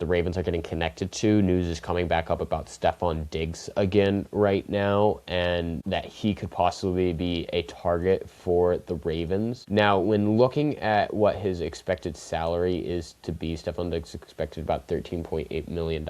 the Ravens are getting connected to. News is coming back up about Stefon Diggs again right now, and that he could possibly be a target for the Ravens. Now, when looking at what his expected salary is to be, Stefon Diggs is expected about $13.8 million.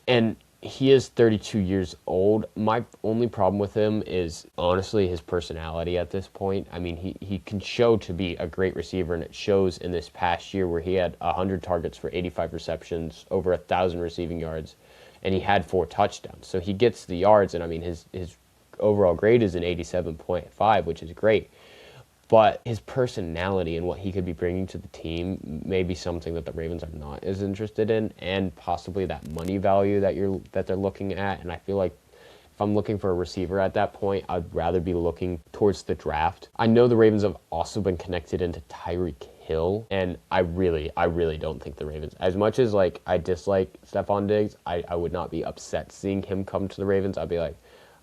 And he is 32 years old. My only problem with him is honestly his personality at this point. I mean, he can show to be a great receiver, and it shows in this past year where he had 100 targets for 85 receptions, over 1,000 receiving yards, and he had 4 touchdowns. So he gets the yards, and I mean, his overall grade is an 87.5, which is great. But his personality and what he could be bringing to the team may be something that the Ravens are not as interested in, and possibly that money value that they're looking at. And I feel like if I'm looking for a receiver at that point, I'd rather be looking towards the draft. I know the Ravens have also been connected into Tyreek Hill, and I really don't think the Ravens, as much as like I dislike Stefon Diggs, I would not be upset seeing him come to the Ravens. I'd be like,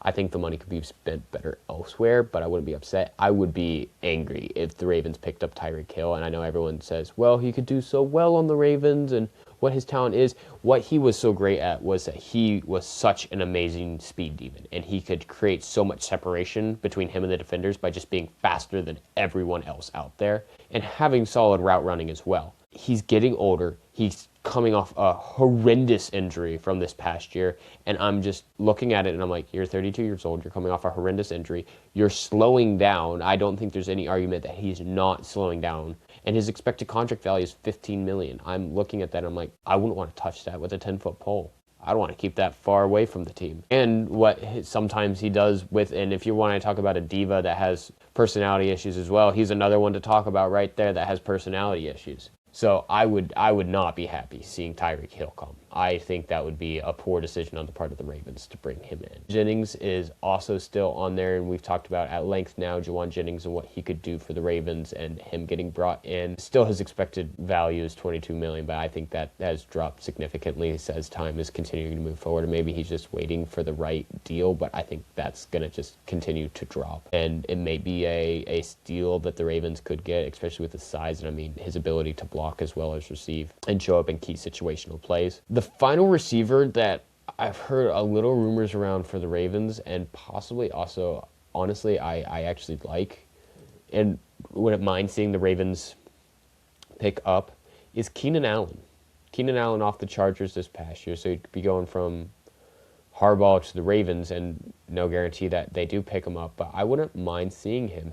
I think the money could be spent better elsewhere, but I wouldn't be upset. I would be angry if the Ravens picked up Tyreek Hill, and I know everyone says, well, he could do so well on the Ravens and what his talent is. What he was so great at was that he was such an amazing speed demon, and he could create so much separation between him and the defenders by just being faster than everyone else out there and having solid route running as well. He's getting older. He's coming off a horrendous injury from this past year, and I'm just looking at it and I'm like, you're 32 years old, you're coming off a horrendous injury, you're slowing down. I don't think there's any argument that he's not slowing down, and his expected contract value is $15 million. I'm looking at that and I'm like, I wouldn't want to touch that with a 10-foot pole. I don't want to keep that far away from the team. And what sometimes he does with, and if you want to talk about a diva that has personality issues as well, he's another one to talk about right there that has personality issues. So I would not be happy seeing Tyreek Hill come. I think that would be a poor decision on the part of the Ravens to bring him in. Jennings is also still on there, and we've talked about at length now Jauan Jennings and what he could do for the Ravens, and him getting brought in. Still, his expected value is $22 million, but I think that has dropped significantly as time is continuing to move forward, and maybe he's just waiting for the right deal, but I think that's going to just continue to drop. And it may be a steal that the Ravens could get, especially with his size, and I mean his ability to block as well as receive and show up in key situational plays. The final receiver that I've heard a little rumors around for the Ravens, and possibly also, honestly, I actually like and wouldn't mind seeing the Ravens pick up, is Keenan Allen. Keenan Allen off the Chargers this past year, so he'd be going from Harbaugh to the Ravens, and no guarantee that they do pick him up, but I wouldn't mind seeing him.